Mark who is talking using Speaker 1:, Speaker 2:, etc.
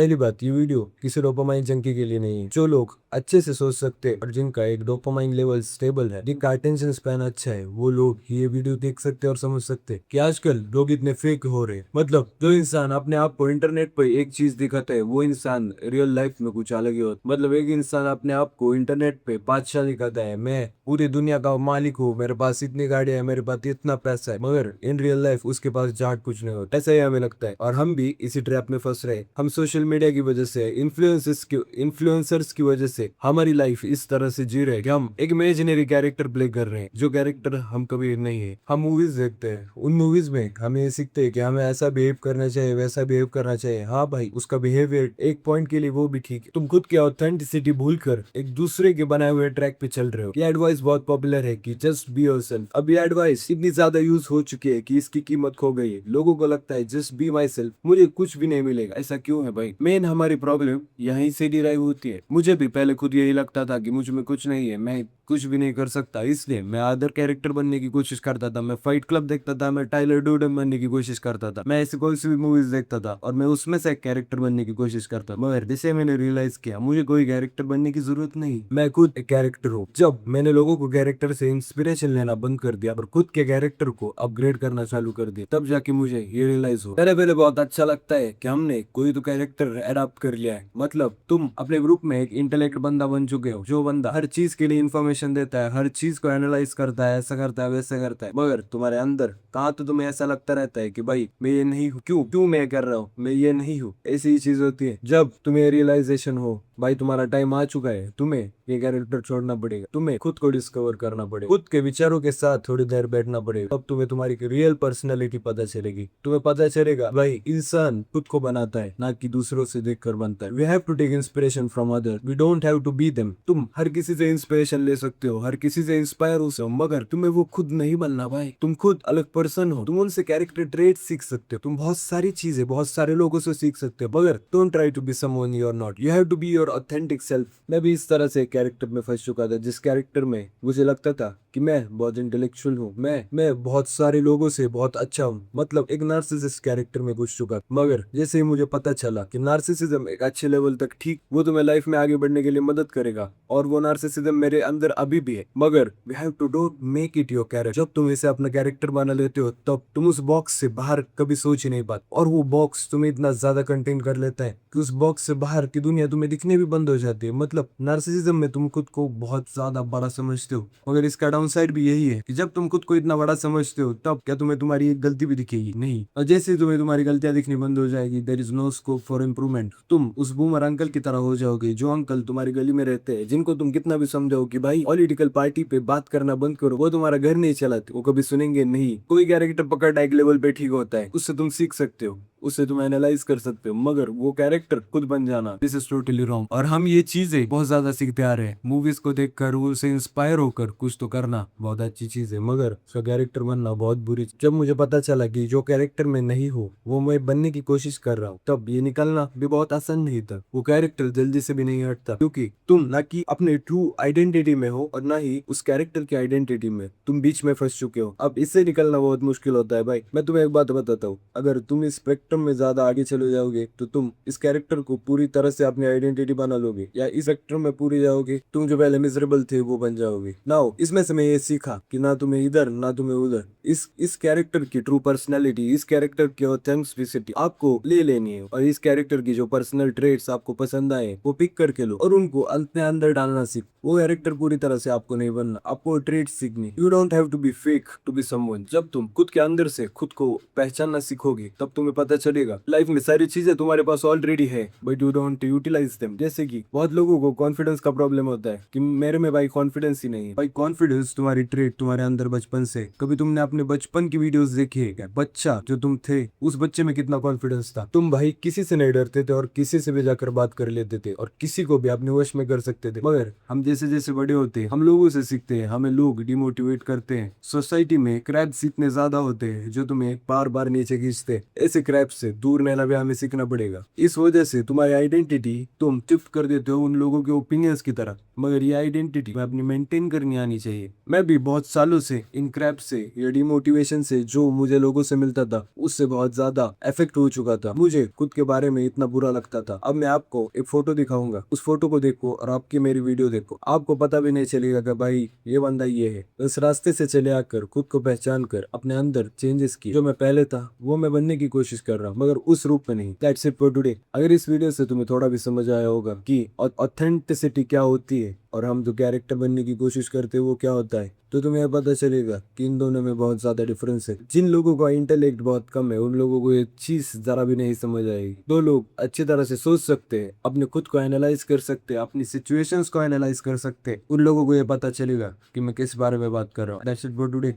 Speaker 1: पहली बात, ये वीडियो किसी डोपामाइन जंकी के लिए नहीं है। जो लोग अच्छे से सोच सकते हैं और जिनका एक डोपामाइन लेवल स्टेबल है, जिनका अटेंशन स्पैन अच्छा है, वो लोग ये वीडियो देख सकते हैं और समझ सकते हैं कि आजकल लोग इतने फेक हो रहे हैं। मतलब जो इंसान अपने आप को इंटरनेट पर एक चीज दिखाता है, वो इंसान रियल लाइफ में कुछ अलग ही होता है। मतलब एक इंसान अपने आप को इंटरनेट पे बादशाह दिखाता है, मैं पूरी दुनिया का मालिक हूँ, मेरे पास इतनी गाड़ियां है, मेरे पास इतना पैसा है, मगर इन रियल लाइफ उसके पास जाट कुछ नहीं होता। ऐसा ही हमें लगता है और हम भी इसी ट्रैप में फंस रहे हैं। हम सोशल मीडिया की वजह से, इन्फ्लुएंसर्स की वजह से हमारी लाइफ इस तरह से जी रहे हैं कि हम एक इमेजिनरी कैरेक्टर प्ले कर रहे हैं, जो कैरेक्टर हम कभी नहीं है। हम मूवीज देखते हैं, उन मूवीज में हमें ये सीखते हैं कि हमें ऐसा बिहेव करना चाहिए, वैसा बिहेव करना चाहिए। हाँ भाई, उसका बिहेवियर एक पॉइंट के लिए वो भी ठीक है। तुम खुद की ऑथेंटिसिटी भूलकर एक दूसरे के बनाए हुए ट्रैक पे चल रहे हो। ये एडवाइस बहुत पॉपुलर है कि जस्ट बी योरसेल्फ। अब ये एडवाइस इतनी ज्यादा यूज हो चुकी है कि इसकी कीमत खो गई है। लोगों को लगता है जस्ट बी माई सेल्फ, मुझे कुछ भी नहीं मिलेगा। ऐसा क्यों है भाई? मेन हमारी प्रॉब्लम यहीं से डिराइव होती है। मुझे भी पहले खुद यही लगता था कि मुझ में कुछ नहीं है, मैं कुछ भी नहीं कर सकता, इसलिए मैं अदर कैरेक्टर बनने की कोशिश करता था। मैं फाइट क्लब देखता था, मैं टाइलर ड्यूडन बनने की कोशिश करता था, मैं ऐसी कोई सी भी मूवीज देखता था और मैं उसमें से एक कैरेक्टर बनने की कोशिश करता था। मगर जैसे मैंने रियलाइज किया, मुझे कोई कैरेक्टर बनने की जरूरत नहीं, मैं खुद एक कैरेक्टर हूँ। जब मैंने लोगों को कैरेक्टर से इंस्पिरेशन लेना बंद कर दिया और खुद के कैरेक्टर को अपग्रेड करना चालू कर दिया, तब जाके मुझे ये रियलाइज हो। पहले पहले बहुत अच्छा लगता है कि हमने कोई तो कैरेक्टर एडाप्ट कर लिया है। मतलब तुम अपने ग्रुप में एक इंटेलेक्ट बंदा बन चुके हो, जो बंदा हर चीज के लिए इन्फॉर्मेशन देता है, हर चीज को एनालाइज करता है, ऐसा करता है, वैसा करता है। मगर तुम्हारे अंदर कहाँ तो तुम्हें ऐसा लगता रहता है कि भाई मैं ये नहीं हूँ, क्यों क्यों मैं कर रहा हूँ, मैं ये नहीं हूँ। ऐसी ही चीज होती है। जब तुम्हें रियलाइजेशन हो भाई तुम्हारा टाइम आ चुका है, तुम्हें ये कैरेक्टर छोड़ना पड़ेगा, तुम्हें खुद को डिस्कवर करना पड़ेगा, खुद के विचारों के साथ थोड़ी देर बैठना पड़ेगा, तब तुम्हें तुम्हारी रियल पर्सनैलिटी पता चलेगी। तुम्हें पता चलेगा भाई इंसान खुद को बनाता है, ना कि दूसरों से देखकर बनता है। We have to take inspiration from other, we don't have to be them. तुम हर किसी से इंस्पिरेशन ले सकते हो, हर किसी से इंस्पायर हो सकते हो, मगर तुम्हें वो खुद नहीं बनना भाई। तुम खुद अलग पर्सन हो, तुम उनसे कैरेक्टर ट्रेट सीख सकते हो, तुम बहुत सारी चीजें बहुत सारे लोगों से सीख सकते हो, मगर don't try to be someone you are not. You have to be your authentic self. मैं भी इस तरह से कैरेक्टर में फंस चुका था, जिस कैरेक्टर में मुझे लगता था कि मैं बहुत इंटेलेक्चुअल हूँ, मैं बहुत सारे लोगों से बहुत अच्छा हूँ। मतलब एक नार्सिसिस्ट कैरेक्टर में घुस चुका। मगर जैसे ही मुझे पता चला कि नार्सिसिज्म एक अच्छे लेवल तक ठीक, वो तुम्हें लाइफ में आगे बढ़ने के लिए मदद करेगा, और वो नार्सिसिज्म मेरे अंदर अभी भी है, मगर we have to don't make it your character. जब तुम इसे अपना कैरेक्टर बना लेते हो, तब तुम उस बॉक्स से बाहर कभी सोच ही नहीं पाते, और वो बॉक्स तुम्हें इतना ज्यादा कंटेन कर लेता है कि उस बॉक्स से बाहर की दुनिया तुम्हें दिखने भी बंद हो जाती है। मतलब नार्सिसिज्म में तुम खुद को बहुत ज्यादा बड़ा समझते हो, मगर इसका डाउन साइड भी यही है कि जब तुम खुद को इतना बड़ा समझते हो, तब क्या तुम्हें तुम्हारी एक गलती भी दिखेगी? नहीं। और जैसे ही तुम्हें तुम्हारी गलतियां दिखनी बंद हो जाएगी, there is no scope for improvement. तुम उस बूमर अंकल की तरह हो जाओगे, जो अंकल तुम्हारी गली में रहते हैं, जिनको तुम कितना भी समझाओ कि भाई पॉलिटिकल पार्टी पे बात करना बंद करो, वो तुम्हारा घर नहीं चलाते, वो कभी सुनेंगे नहीं। कोई कैरेक्टर पकड़ना एक लेवल पे ठीक होता है, उससे तुम सीख सकते हो, उससे तुम एनालाइज कर सकते हो, मगर वो कैरेक्टर खुद बन जाना, दिस इज टोटली रॉन्ग। और हम ये चीजें बहुत ज्यादा सीखते आ रहे हैं, मूवीज को देखकर, उससे इंस्पायर होकर कुछ तो करना बहुत अच्छी चीज है, मगर उसका कैरेक्टर बनना बहुत बुरी चीज। जब मुझे पता चला कि जो कैरेक्टर में नहीं हो वो मैं बनने की कोशिश कर रहा हूँ, तब ये निकलना भी बहुत आसान नहीं था। वो कैरेक्टर जल्दी से भी नहीं हटता, क्योंकि तुम ना कि अपने ट्रू आइडेंटिटी में हो और ना ही उस कैरेक्टर की आइडेंटिटी में, तुम बीच में फंस चुके हो। अब इससे निकलना बहुत मुश्किल होता है भाई। मैं तुम्हें एक बात बताता हूँ, अगर तुम इस स्पेक्ट्रम में ज्यादा आगे चले जाओगे, तो तुम इस कैरेक्टर को पूरी तरह से अपनी आइडेंटिटी बना लोगे, या इस स्पेक्ट्रम में पूरी जाओगे, तुम जो पहले मिजरेबल थे वो बन जाओगे। नाउ इसमें से मैं ये सीखा कि ना तुम्हें इधर ना तुम्हें उधर, इस कैरेक्टर की ट्रू पर्सनैलिटी, इस कैरेक्टर की ऑथेंटिसिटी आपको ले लेनी है, और इस कैरेक्टर की जो पर्सनल ट्रेट्स आपको पसंद आए वो पिक करके लो और उनको अपने अंदर डालना सीख। वो कैरेक्टर पूरी तरह से आपको नहीं बनना, आपको ट्रेट्स सीखनी। You don't have to be fake to be someone. जब तुम खुद के अंदर से खुद को पहचानना सीखोगे, तब तुम्हें पता चलेगा लाइफ में सारी चीजें तुम्हारे पास ऑलरेडी है, but you don't utilize them. जैसे कि बहुत लोगों को कॉन्फिडेंस का प्रॉब्लम होता है कि मेरे में भाई कॉन्फिडेंस ही नहीं है। भाई कॉन्फिडेंस तुम्हारी ट्रेट तुम्हारे अंदर बचपन से। कभी तुमने अपने बचपन की वीडियोस देखी है क्या? बच्चा जो तुम थे, उस बच्चे में कितना कॉन्फिडेंस था। तुम भाई किसी से नहीं डरते थे, और किसी से भी जाकर बात कर लेते थे, और किसी को भी अपने वश में कर सकते थे। मगर हम जैसे जैसे बड़े होते हैं, हम लोगों से सीखते हैं, हमें लोग डिमोटिवेट करते हैं। सोसाइटी में क्रैप्स इतने ज्यादा होते हैं जो तुम्हें बार बार नीचे खींचते हैं। ऐसे क्रैप से दूर रहना भी हमें सीखना पड़ेगा। इस वजह से तुम्हारी आइडेंटिटी तुम शिफ्ट कर देते हो उन लोगों के ओपिनियंस की तरह, मगर ये आइडेंटिटी अपनी मेंटेन करनी आनी चाहिए। मैं भी बहुत सालों से इन क्रैप से या डिमोटिवेशन से जो मुझे लोगों से मिलता था उससे बहुत ज्यादा इफेक्ट हो चुका था। मुझे खुद के बारे में इतना बुरा लगता था। अब मैं आपको एक फोटो दिखाऊंगा, उस फोटो को देखो और आपकी मेरी वीडियो देखो, आपको पता भी नहीं चलेगा कि भाई ये बंदा ये है। इस रास्ते से चले आकर खुद को पहचान कर अपने अंदर चेंजेस किए। जो मैं पहले था वो मैं बनने की कोशिश कर रहा हूँ, मगर उस रूप में नहीं। That's it for today. अगर इस वीडियो से तुम्हें थोड़ा भी समझ आया होगा कि ऑथेंटिसिटी क्या होती है और हम जो कैरेक्टर बनने की कोशिश करते हैं वो क्या होता है, तो तुम्हें पता चलेगा कि इन दोनों में बहुत ज्यादा डिफरेंस है। जिन लोगों का इंटेलेक्ट बहुत कम है उन लोगों को ये चीज जरा भी नहीं समझ आएगी। दो लोग अच्छी तरह से सोच सकते हैं, अपने खुद को एनालाइज कर सकते हैं, अपनी सिचुएशंस को एनालाइज कर सकते हैं, उन लोगों को ये पता चलेगा कि मैं किस बारे में बात कर रहा हूँ। That's it for today.